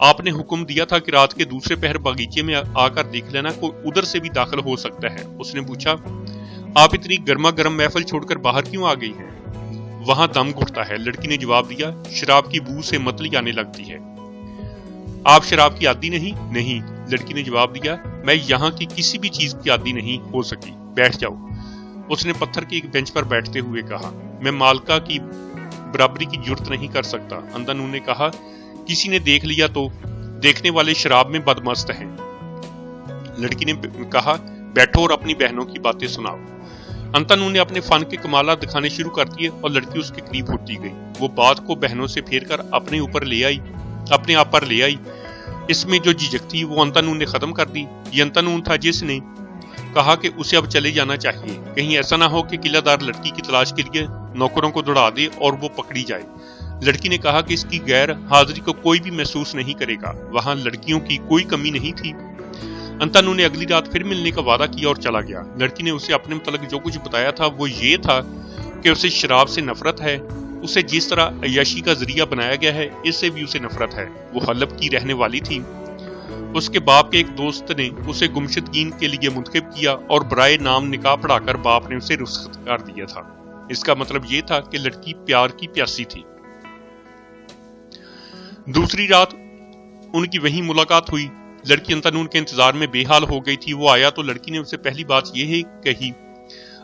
آپ نے حکم دیا تھا کہ رات کے دوسرے پہر باغیچے میں آ کر دیکھ لینا، کوئی ادھر سے بھی داخل ہو سکتا ہے۔ اس نے پوچھا، آپ اتنی گرما گرم محفل چھوڑ کر باہر کیوں آ گئی ہیں؟ وہاں دم گھٹتا ہے، لڑکی نے جواب دیا، شراب کی بو سے متلی آنے لگتی ہے۔ آپ شراب کی عادی نہیں؟ نہیں، لڑکی نے جواب دیا، میں یہاں کی کسی بھی چیز کی عادی نہیں ہو سکی، بیٹھ جاؤ۔ اس نے پتھر کے ایک بینچ پر بیٹھتے ہوئے کہا، میں مالکہ کی برابری کی جرت نہیں کر سکتا۔ انتانو نے کہا، کسی نے دیکھ لیا تو؟ دیکھنے والے شراب میں بدمست ہیں۔ لڑکی نے کہا، بیٹھو اور اپنی بہنوں کی باتیں سناؤ۔ انتانو نے اپنے فن کے کمالات دکھانے شروع کر دیے اور لڑکی اس کے قریب ہوتی گئی۔ وہ بات کو بہنوں سے پھیر کر اپنے آپ پر لے آئی۔ اس میں جو جھجک تھی وہ انتانو نے ختم کر دی۔ یہ انتانو تھا جس نے کہا کہ اسے اب چلے جانا چاہیے، کہیں ایسا نہ ہو کہ قلعہ دار لڑکی کی تلاش کے لیے نوکروں کو دوڑا دے اور وہ پکڑی جائے۔ لڑکی نے کہا کہ اس کی غیر حاضری کو کوئی بھی محسوس نہیں کرے گا، وہاں لڑکیوں کی کوئی کمی نہیں تھی۔ انتانو نے اگلی رات پھر ملنے کا وعدہ کیا اور چلا گیا۔ لڑکی نے اسے اپنے متعلق جو کچھ بتایا تھا وہ یہ تھا کہ اسے شراب سے نفرت ہے، اسے جس طرح عیاشی کا ذریعہ بنایا گیا ہے اس سے بھی اسے نفرت ہے۔ وہ حلب کی رہنے والی تھی۔ اس کے باپ کے ایک دوست نے اسے گمشدگین کے لیے منتخب کیا اور برائے نام نکاح پڑھا کر باپ نے اسے رخصت کر دیا تھا۔ اس کا مطلب یہ تھا کہ لڑکی پیار کی پیاسی تھی۔ دوسری رات ان کی وہیں ملاقات ہوئی۔ لڑکی انتانون کے انتظار میں بے حال ہو گئی تھی۔ وہ آیا تو لڑکی نے اسے پہلی بات یہ کہی،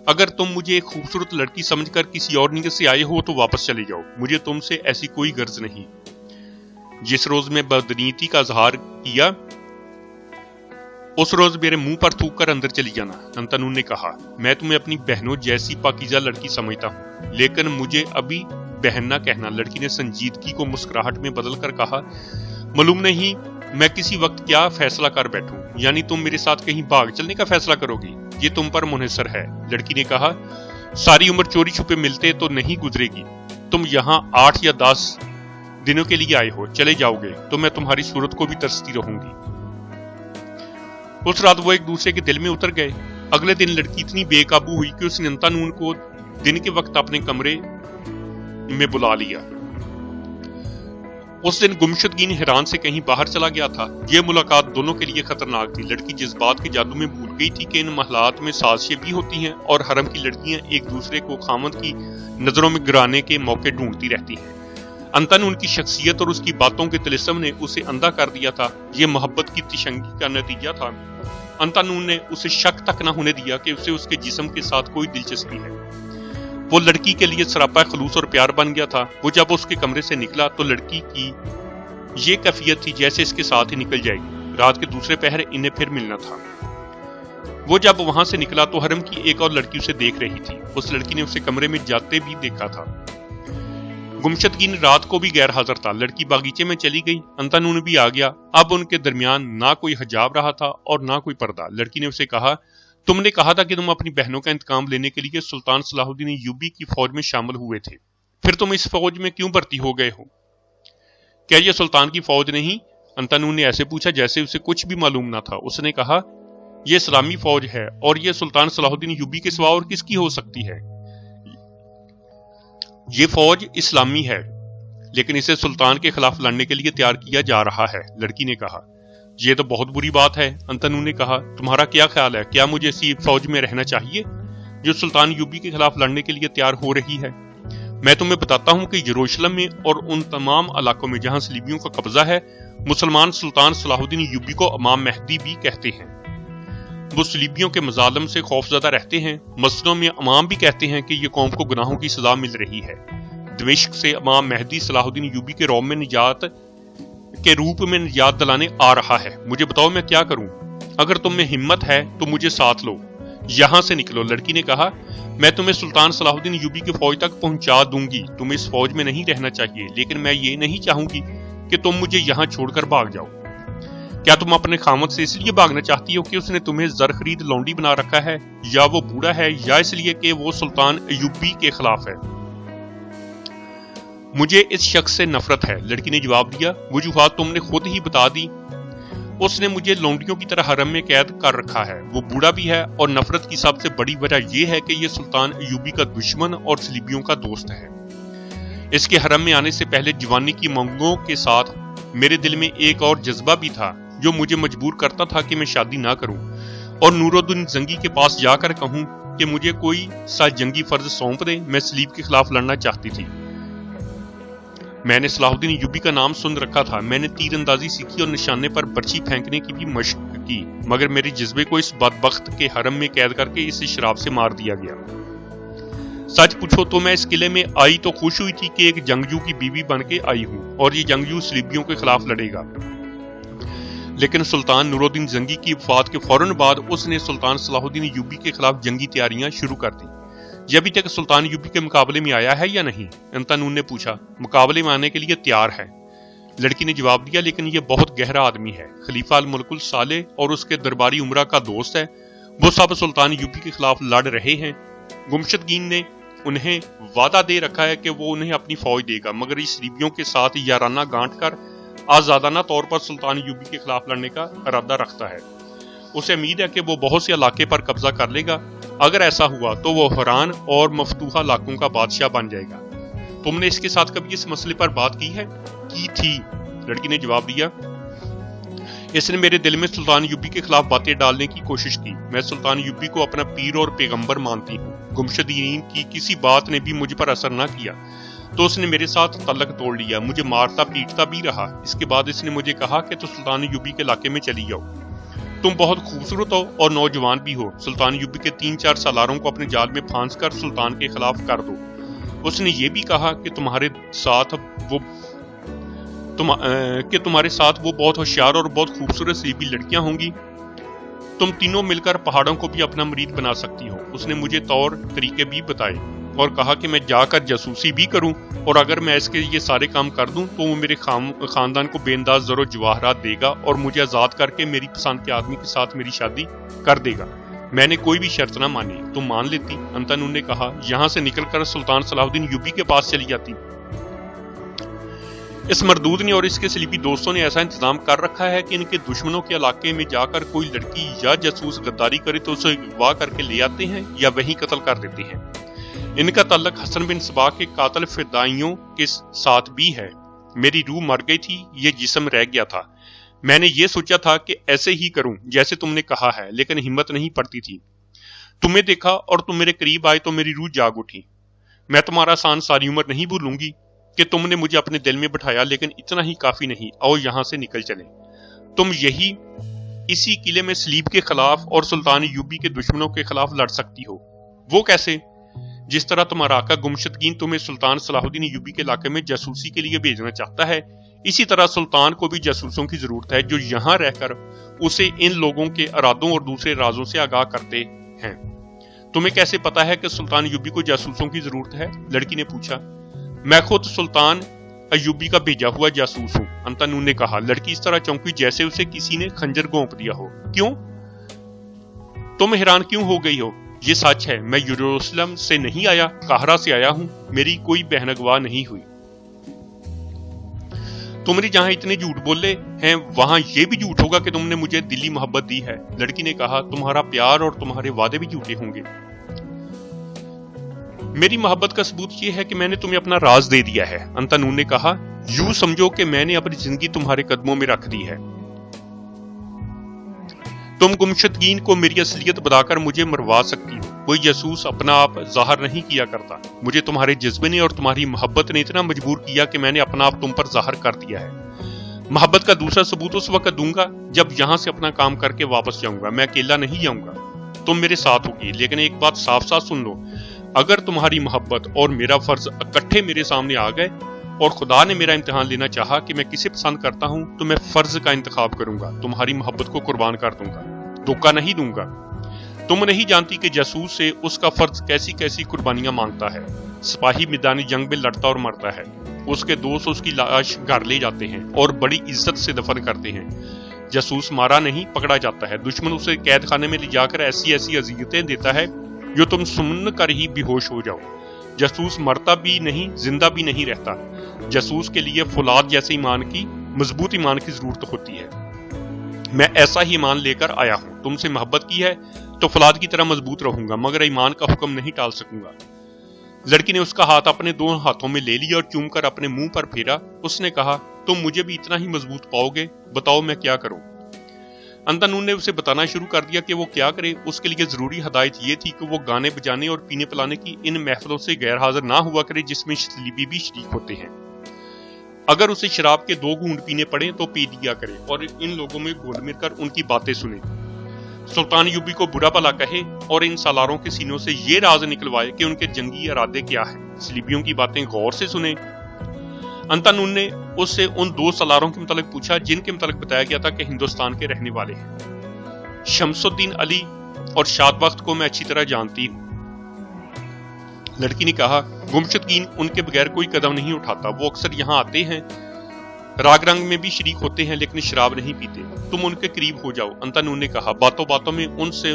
اگر تم مجھے ایک خوبصورت لڑکی سمجھ کر کسی اور نیت سے آئے ہو تو واپس چلے جاؤ، مجھے تم سے ایسی کوئی غرض نہیں۔ جس روز میں بدنیتی کا اظہار کیا اس روز میرے منہ پر تھوک کر اندر چلی جانا۔ انتانون نے کہا، میں تمہیں اپنی بہنوں جیسی پاکیزہ لڑکی سمجھتا ہوں، لیکن مجھے ابھی بہن نہ کہنا۔ لڑکی نے سنجیدگی کو مسکراہٹ میں بدل کر کہا، معلوم نہیں میں کسی وقت کیا فیصلہ کر بیٹھوں، یعنی تم میرے ساتھ کہیں بھاگ چلنے کا فیصلہ کرو گی؟ یہ تم پر منحصر ہے۔ لڑکی نے کہا، ساری عمر چوری چھپے ملتے تو نہیں گزرے گی، تم یہاں 8 یا 10 دنوں کے لیے آئے ہو، چلے جاؤ گے تو میں تمہاری صورت کو بھی ترستی رہوں گی۔ اس رات وہ ایک دوسرے کے دل میں اتر گئے۔ اگلے دن لڑکی اتنی بے قابو ہوئی کہ اس نے انتانون کو دن کے وقت اپنے کمرے میں بلا لیا۔ اس دن گمشدگین حیران سے کہیں باہر چلا گیا تھا۔ یہ ملاقات دونوں کے لیے خطرناک تھی۔ لڑکی جس بات کے جادو میں بھول گئی تھی کہ ان محلات میں سازشیں بھی ہوتی ہیں اور حرم کی لڑکیاں ایک دوسرے کو خامند کی نظروں میں گرانے کے موقع ڈھونڈتی رہتی ہیں۔ انتانون کی شخصیت اور اس کی باتوں کے طلسم نے اسے اندھا کر دیا تھا۔ یہ محبت کی تشنگی کا نتیجہ تھا۔ انتانون نے اسے شک تک نہ ہونے دیا کہ اسے اس کے جسم کے ساتھ کوئی دلچسپی ہے۔ وہ لڑکی کے لیے سراپا خلوص اور پیار بن گیا تھا۔ وہ جب اس کے کمرے سے نکلا تو لڑکی کی یہ کیفیت تھی جیسے اس کے ساتھ ہی نکل جائے گی۔ رات کے دوسرے پہر انہیں پھر ملنا تھا۔ وہ جب وہاں سے نکلا تو حرم کی ایک اور لڑکی اسے دیکھ رہی تھی۔ اس لڑکی نے اسے کمرے میں جاتے بھی دیکھا تھا۔ گمشدگین رات کو بھی غیر حاضر تھا۔ لڑکی باغیچے میں چلی گئی، انتانون بھی آ گیا۔ اب ان کے درمیان نہ کوئی حجاب رہا تھا اور نہ کوئی پردہ۔ لڑکی نے اسے کہا، تم نے کہا تھا کہ تم اپنی بہنوں کا انتقام لینے کے لیے سلطان صلاح الدین ایوبی کی فوج میں شامل ہوئے تھے، پھر تم اس فوج میں کیوں بھرتی ہو گئے ہو؟ کیا یہ سلطان کی فوج نہیں؟ انتانون نے ایسے پوچھا جیسے اسے کچھ بھی معلوم نہ تھا۔ اس نے کہا، یہ اسلامی فوج ہے اور یہ سلطان صلاح الدین ایوبی کے سوا اور کس کی ہو سکتی ہے؟ یہ فوج اسلامی ہے لیکن اسے سلطان کے خلاف لڑنے کے لیے تیار کیا جا رہا ہے۔ لڑکی نے کہا، یہ تو بہت بری بات ہے۔ انتانون نے کہا، تمہارا کیا خیال ہے؟ کیا مجھے اسی فوج میں رہنا چاہیے جو سلطان ایوبی کے خلاف لڑنے کے لیے تیار ہو رہی ہے؟ میں تمہیں بتاتا ہوں کہ یروشلم میں اور ان تمام علاقوں میں جہاں صلیبیوں کا قبضہ ہے، مسلمان سلطان صلاح الدین ایوبی کو امام مہدی بھی کہتے ہیں۔ وہ صلیبیوں کے مظالم سے خوفزدہ رہتے ہیں۔ مسجدوں میں امام بھی کہتے ہیں کہ یہ قوم کو گناہوں کی سزا مل رہی ہے۔ دمشق سے امام مہدی صلاح الدین ایوبی کے روم میں نجات کے روپ میں نجات دلانے آ رہا ہے۔ مجھے بتاؤ میں کیا کروں؟ اگر تم میں ہمت ہے تو مجھے ساتھ لو، یہاں سے نکلو۔ لڑکی نے کہا، میں تمہیں سلطان صلاح الدین ایوبی کی فوج تک پہنچا دوں گی۔ تمہیں اس فوج میں نہیں رہنا چاہیے، لیکن میں یہ نہیں چاہوں گی کہ تم مجھے یہاں چھوڑ کر بھاگ جاؤ۔ کیا تم اپنے خامد سے اس لیے بھاگنا چاہتی ہو کہ اس نے تمہیں زر خرید لونڈی بنا رکھا ہے، یا وہ بوڑھا ہے، یا اس لیے کہ وہ سلطان ایوبی کے خلاف ہے؟ مجھے اس شخص سے نفرت ہے، لڑکی نے جواب دیا۔ وجوہات تم نے خود ہی بتا دی۔ اس نے مجھے لونڈیوں کی طرح حرم میں قید کر رکھا ہے، وہ بوڑھا بھی ہے، اور نفرت کی سب سے بڑی وجہ یہ ہے کہ یہ سلطان ایوبی کا دشمن اور صلیبیوں کا دوست ہے۔ اس کے حرم میں آنے سے پہلے جوانی کی منگوں کے ساتھ میرے دل میں ایک اور جذبہ بھی تھا جو مجھے مجبور کرتا تھا کہ میں شادی نہ کروں اور نور الدین زنگی کے پاس جا کر کہوں کہ مجھے کوئی سا جنگی فرض سونپ دے، میں صلیب کے خلاف لڑنا چاہتی تھی۔ میں نے صلاح الدین ایوبی کا نام سن رکھا تھا، میں نے تیر اندازی سیکھی اور نشانے پر برچی پھینکنے کی بھی مشق کی، مگر میرے جذبے کو اس بدبخت کے حرم میں قید کر کے اسے شراب سے مار دیا گیا۔ سچ پوچھو تو میں اس قلعے میں آئی تو خوش ہوئی تھی کہ ایک جنگجو کی بیوی بن کے آئی ہوں اور یہ جنگجو صلیبیوں کے خلاف لڑے گا، لیکن سلطان نور الدین زنگی کی وفات کے فوراً بعد اس نے سلطان صلاح الدین ایوبی کے خلاف جنگی تیاریاں شروع کر دیں۔ یہ ابھی تک سلطان ایوبی کے مقابلے میں آیا ہے یا نہیں؟ انتانون نے پوچھا۔ مقابلے میں آنے کے لیے تیار ہے، لڑکی نے جواب دیا، لیکن یہ بہت گہرا آدمی ہے، خلیفہ الملک الصالح اور اس کے درباری عمرہ کا دوست ہے، وہ سب سلطان ایوبی کے خلاف لڑ رہے ہیں۔ گمشدگین نے انہیں وعدہ دے رکھا ہے کہ وہ انہیں اپنی فوج دے گا، مگر اس صلیبیوں کے ساتھ یارانہ گانٹ کر آزادانہ طور پر سلطان ایوبی کے خلاف لڑنے کا ارادہ رکھتا ہے۔ اسے امید ہے کہ وہ بہت سے علاقے پر قبضہ کر لے گا، اگر ایسا ہوا تو وہ حران اور مفتوحہ علاقوں کا بادشاہ بن جائے گا۔ تم نے اس کے ساتھ کبھی اس مسئلے پر بات کی ہے؟ کی تھی، لڑکی نے جواب دیا۔ اس نے میرے دل میں سلطان ایوبی کے خلاف باتیں ڈالنے کی کوشش کی، میں سلطان ایوبی کو اپنا پیر اور پیغمبر مانتی ہوں، گمشدین کی کسی بات نے بھی مجھ پر اثر نہ کیا تو اس نے میرے ساتھ تعلق توڑ لیا، مجھے مارتا پیٹتا بھی رہا۔ اس کے بعد اس نے مجھے کہا کہ تو سلطان ایوبی کے علاقے میں چلی جاؤ، تم بہت خوبصورت ہو اور نوجوان بھی ہو، سلطان ایوبی کے 3-4 سالاروں کو اپنے جال میں پھانس کر سلطان کے خلاف کر دو۔ اس نے یہ بھی کہا کہ تمہارے ساتھ وہ بہت ہوشیار اور بہت خوبصورت صلیبی لڑکیاں ہوں گی، تم تینوں مل کر پہاڑوں کو بھی اپنا مرید بنا سکتی ہو۔ اس نے مجھے طور طریقے بھی بتائے اور کہا کہ میں جا کر جاسوسی بھی کروں، اور اگر میں اس کے یہ سارے کام کر دوں تو وہ میرے خاندان کو بے انداز زر و جواہرات دے گا اور مجھے آزاد کر کے میری پسند کے آدمی کے ساتھ میری شادی کر دے گا۔ میں نے کوئی بھی شرط نہ مانی، تم مان لیتی؟ انتانون نے کہا، یہاں سے نکل کر سلطان صلاح الدین ایوبی کے پاس چلی جاتی۔ اس مردود نے اور اس کے صلیبی دوستوں نے ایسا انتظام کر رکھا ہے کہ ان کے دشمنوں کے علاقے میں جا کر کوئی لڑکی یا جاسوس غداری کرے تو اسے اغوا کر کے لے آتے ہیں یا وہیں قتل کر دیتے ہیں۔ ان کا تعلق حسن بن صباح کے قاتل فدائیوں کے ساتھ بھی ہے۔ میری روح مر گئی تھی، یہ جسم رہ گیا تھا۔ میں نے یہ سوچا تھا کہ ایسے ہی کروں جیسے تم نے کہا ہے، لیکن ہمت نہیں پڑتی تھی۔ تمہیں دیکھا اور تم میرے قریب آئے تو میری روح جاگ اٹھی۔ میں تمہارا احسان ساری عمر نہیں بھولوں گی کہ تم نے مجھے اپنے دل میں بٹھایا، لیکن اتنا ہی کافی نہیں، آؤ یہاں سے نکل چلیں۔ تم اسی قلعے میں صلیب کے خلاف اور سلطان ایوبی کے دشمنوں کے خلاف لڑ سکتی ہو۔ وہ کیسے؟ جس طرح تمہارا آقا گمشدگین تمہیں سلطان صلاح الدین ایوبی کے علاقے میں جاسوسی کے لیے بھیجنا چاہتا ہے، اسی طرح سلطان کو بھی جاسوسوں کی ضرورت ہے جو یہاں رہ کر اسے ان لوگوں کے ارادوں اور دوسرے رازوں سے آگاہ کرتے ہیں۔ تمہیں کیسے پتا ہے کہ سلطان ایوبی کو جاسوسوں کی ضرورت ہے؟ لڑکی نے پوچھا۔ میں خود سلطان ایوبی کا بھیجا ہوا جاسوس ہوں، انتانون نے کہا۔ لڑکی اس طرح چونکی جیسے اسے کسی نے خنجر گھونپ دیا ہو۔ کیوں؟ تم حیران کیوں ہو گئی ہو؟ یہ سچ ہے، میں یروشلم سے نہیں آیا، قاہرہ سے آیا ہوں، میری کوئی بہن اغوا نہیں ہوئی۔ تم نے جہاں اتنے جھوٹ بولے ہیں وہاں یہ بھی جھوٹ ہوگا کہ تم نے مجھے دلی محبت دی ہے، لڑکی نے کہا۔ تمہارا پیار اور تمہارے وعدے بھی جھوٹے ہوں گے۔ میری محبت کا ثبوت یہ ہے کہ میں نے تمہیں اپنا راز دے دیا ہے، انتانون نے کہا۔ یوں سمجھو کہ میں نے اپنی زندگی تمہارے قدموں میں رکھ دی ہے۔ تم گمشدگین کو میری اصلیت بتا کر مجھے مروا سکتی ہو، کوئی جاسوس اپنا آپ ظاہر نہیں کیا کرتا۔ مجھے تمہارے جذبے نے اور تمہاری محبت نے اتنا مجبور کیا کہ میں نے اپنا آپ تم پر ظاہر کر دیا ہے۔ محبت کا دوسرا ثبوت اس وقت دوں گا جب یہاں سے اپنا کام کر کے واپس جاؤں گا، میں اکیلا نہیں جاؤں گا، تم میرے ساتھ ہوگی۔ لیکن ایک بات صاف صاف سن لو، اگر تمہاری محبت اور میرا فرض اکٹھے میرے سامنے آ گئے اور خدا نے میرا امتحان لینا چاہا کہ میں کسے پسند کرتا ہوں تو میں فرض کا انتخاب کروں گا، تمہاری محبت کو قربان کر دوں گا، دھوکہ نہیں دوں گا۔ تم نہیں جانتی کہ جاسوس سے اس کا فرض کیسی کیسی قربانیاں مانگتا ہے۔ سپاہی میدانی جنگ میں لڑتا اور مرتا ہے، اس کے دوست اس کی لاش گھر لے جاتے ہیں اور بڑی عزت سے دفن کرتے ہیں۔ جاسوس مارا نہیں پکڑا جاتا ہے، دشمن اسے قید خانے میں لے جا کر ایسی ایسی اذیتیں دیتا ہے جو تم سن کر ہی بے ہوش ہو جاؤ۔ جاسوس مرتا بھی نہیں، زندہ بھی نہیں رہتا۔ جاسوس کے لیے فولاد جیسے مضبوط ایمان کی ضرورت ہوتی ہے۔ میں ایسا ہی ایمان لے کر آیا ہوں، تم سے محبت کی ہے تو فولاد کی طرح مضبوط رہوں گا، مگر ایمان کا حکم نہیں ٹال سکوں گا۔ لڑکی نے اس کا ہاتھ اپنے دو ہاتھوں میں لے لیا اور چوم کر اپنے منہ پر پھیرا. اس نے کہا, تم مجھے بھی اتنا ہی مضبوط پاؤ گے؟ بتاؤ میں کیا کروں؟ انتنون نے اسے بتانا شروع کر دیا کہ وہ کیا کرے. اس کے لیے ضروری ہدایت یہ تھی کہ وہ گانے بجانے اور پینے پلانے کی ان محفلوں سے غیر حاضر نہ ہوا کرے جس میں صلیبی بھی شریک ہوتے ہیں. اگر اسے شراب کے 2 گھونٹ پینے پڑے تو پی لیا کرے اور ان لوگوں میں گھل مل کر ان کی باتیں سنے. سلطان ایوبی کو برا بھلا کہے اور ان سالاروں کے سینوں سے یہ راز نکلوائے کہ ان کے جنگی ارادے کیا ہیں. صلیبیوں کی باتیں غور سے سنے. انتنون نے اس سے ان 2 سالاروں کے متعلق پوچھا جن کے متعلق بتایا گیا تھا کہ ہندوستان کے رہنے والے ہیں. شمس الدین علی اور شاد بخت کو میں اچھی طرح جانتی ہوں. لڑکی نے کہا, گمشدگین ان کے بغیر کوئی قدم نہیں اٹھاتا. وہ اکثر یہاں آتے ہیں, راگ رنگ میں بھی شریک ہوتے ہیں لیکن شراب نہیں پیتے. تم ان کے قریب ہو جاؤ. انتنون نے کہا, باتوں باتوں میں ان سے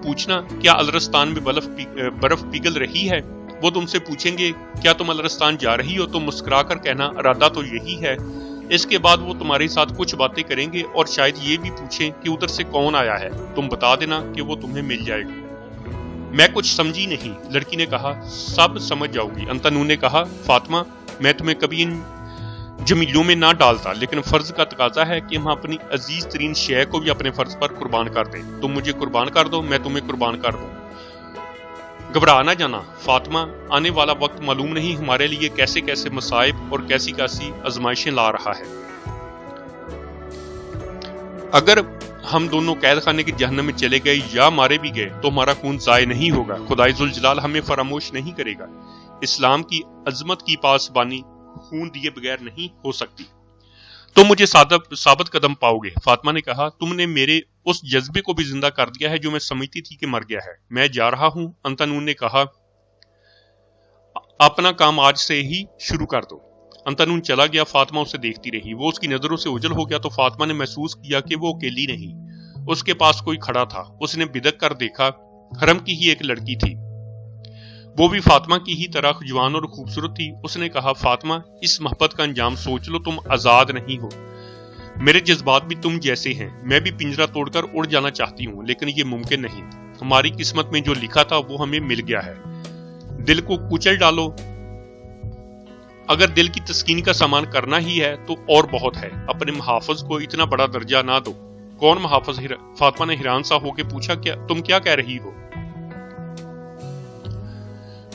پوچھنا کیا الرستان میں برف پگھل رہی ہے. وہ تم سے پوچھیں گے کیا تم الرستان جا رہی ہو, تو مسکرا کر کہنا ارادہ تو یہی ہے. اس کے بعد وہ تمہارے ساتھ کچھ باتیں کریں گے اور شاید یہ بھی پوچھیں کہ ادھر سے کون آیا ہے. تم بتا دینا کہ وہ تمہیں مل جائے گا. میں کچھ سمجھی نہیں. لڑکی نے کہا, سب سمجھ جاؤ گی. انتنون نے کہا, فاطمہ میں تمہیں کبھی ان جمیلوں میں نہ ڈالتا, لیکن فرض کا تقاضا ہے کہ ہم اپنی عزیز ترین شے کو بھی اپنے فرض پر قربان کر دیں. تم مجھے قربان کر دو, میں تمہیں قربان کر دوں. گھبرا نہ جانا فاطمہ, آنے والا وقت معلوم نہیں ہمارے لیے کیسے کیسے مصائب اور کیسی کیسی آزمائشیں لا رہا ہے. اگر ہم دونوں قید خانے کی جہنم میں چلے گئے یا مارے بھی گئے تو ہمارا خون ضائع نہیں ہوگا. خدائے ذوالجلال ہمیں فراموش نہیں کرے گا. اسلام کی عظمت کی پاسبانی خون دیے بغیر نہیں ہو سکتی. تم مجھے ثابت قدم پاؤ گے. فاطمہ نے کہا, تم نے میرے اس جذبے کو بھی زندہ کر دیا ہے جو میں سمجھتی تھی کہ مر گیا ہے. میں جا رہا ہوں. انتنون نے کہا, اپنا کام آج سے ہی شروع کر دو. انتنون چلا گیا. فاطمہ اسے دیکھتی رہی. وہ اس کی نظروں سے اوجھل ہو گیا تو فاطمہ نے محسوس کیا کہ وہ اکیلی نہیں, اس کے پاس کوئی کھڑا تھا. اس نے بدک کر دیکھا, حرم کی ہی ایک لڑکی تھی. وہ بھی فاطمہ کی ہی طرح جوان اور خوبصورت تھی. اس نے کہا, فاطمہ اس محبت کا انجام سوچ لو. تم آزاد نہیں ہو. میرے جذبات بھی تم جیسے ہیں. میں بھی پنجرہ توڑ کر اڑ جانا چاہتی ہوں لیکن یہ ممکن نہیں. ہماری قسمت میں جو لکھا تھا وہ ہمیں مل گیا ہے. دل کو کچل ڈالو. اگر دل کی تسکین کا سامان کرنا ہی ہے تو اور بہت ہے. اپنے محافظ کو اتنا بڑا درجہ نہ دو. کون محافظ؟ فاطمہ نے حیران سا ہو کے پوچھا, تم کیا کہہ رہی ہو؟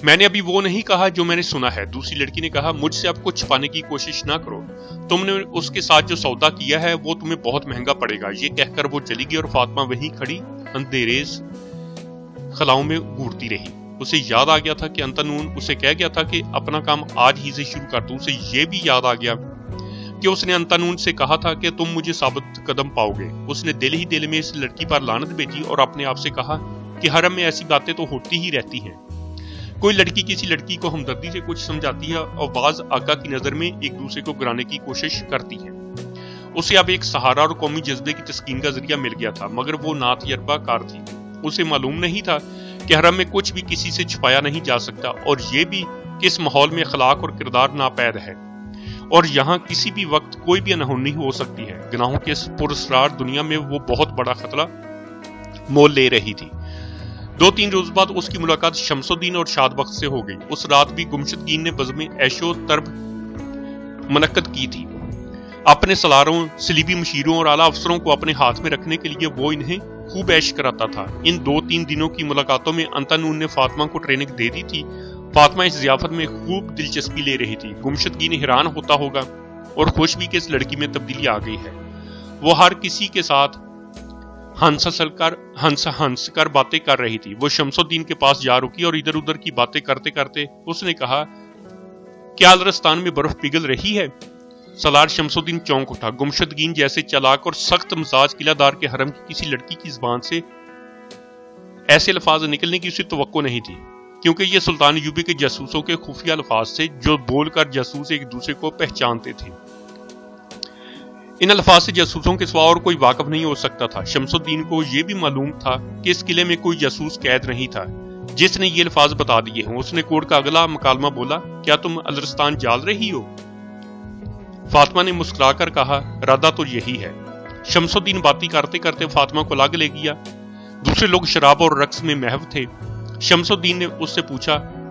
میں نے ابھی وہ نہیں کہا جو میں نے سنا ہے. دوسری لڑکی نے کہا, مجھ سے اب کچھ چھپانے کی کوشش نہ کرو. تم نے اس کے ساتھ جو سودا کیا ہے وہ تمہیں بہت مہنگا پڑے گا. یہ کہہ کر وہ چلی گئی اور فاطمہ وہیں کھڑی اندھیریز خلاؤں میں گھورتی رہی. اسے یاد آ گیا تھا کہ انتنون اسے کہہ گیا تھا کہ اپنا کام آج ہی سے شروع کر دو. اسے یہ بھی یاد آ گیا کہ اس نے انتنون سے کہا تھا کہ تم مجھے ثابت قدم پاؤ گے. اس نے دل ہی دل میں اس لڑکی پر لعنت بھیجی اور اپنے آپ سے کہا کہ حرم میں ایسی باتیں تو ہوتی ہی رہتی ہیں. کوئی لڑکی کسی لڑکی کو ہمدردی سے کچھ سمجھاتی ہے اور بعض آقا کی نظر میں ایک دوسرے کو گرانے کی کوشش کرتی ہے. اسے اب ایک سہارا اور قومی جذبے کی تسکین کا ذریعہ مل گیا تھا, مگر وہ ناتجربہ کار تھی. اسے معلوم نہیں تھا کہ حرم میں کچھ بھی کسی سے چھپایا نہیں جا سکتا, اور یہ بھی کہ اس ماحول میں اخلاق اور کردار ناپید ہے اور یہاں کسی بھی وقت کوئی بھی انہونی ہو سکتی ہے. گناہوں کے اس پراسرار دنیا میں وہ بہت بڑا خطرہ مول لے رہی تھی. 2-3 روز بعد اس کی ملاقات شمس الدین اور شاد بخت سے ہو گئی. اس رات بھی گمشدگین نے بزم عیش و طرب منعقد کی تھی. اپنے سالاروں, صلیبی مشیروں اور اعلیٰ افسروں کو اپنے ہاتھ میں رکھنے کے لیے وہ انہیں خوب عیش کراتا تھا. ان 2-3 دنوں کی ملاقاتوں میں انتنون نے فاطمہ کو ٹریننگ دے دی تھی. فاطمہ اس ضیافت میں خوب دلچسپی لے رہی تھی. گمشدگین حیران ہوتا ہوگا اور خوش بھی کہ اس لڑکی میں تبدیلی آ گئی ہے. وہ ہر کسی کے ساتھ ہنس کر باتیں کر رہی تھی. وہ شمس الدین کے پاس جا رکی اور ادھر ادھر کی باتیں کرتے کرتے اس نے کہا, کیا الرستان میں برف پگھل رہی ہے؟ سالار شمس الدین چونک اٹھا. گمشدگین جیسے چلاک اور سخت مزاج قلعہ دار کے حرم کی کسی لڑکی کی زبان سے ایسے الفاظ نکلنے کی اسے توقع نہیں تھی, کیونکہ یہ سلطان ایوبی کے جاسوسوں کے خفیہ الفاظ تھے جو بول کر جاسوس ایک دوسرے کو پہچانتے تھے. ان الفاظ سے جاسوسوں کے سوا اور کوئی واقف نہیں ہو سکتا تھا. شمس الدین کو یہ بھی معلوم تھا کہ اس قلعے میں کوئی جاسوس قید نہیں تھا جس نے یہ الفاظ بتا دیے ہوں. اس نے کوٹ کا اگلا مکالمہ بولا, کیا تم الرستان جال رہی ہو؟ فاطمہ نے مسکرا کر کہا, ارادہ تو یہی ہے. شمس الدین باتیں کرتے کرتے فاطمہ کو لاگ لے گیا. دوسرے لوگ شراب اور رقص میں محو تھے. شمس الدین نے اس سے پوچھا,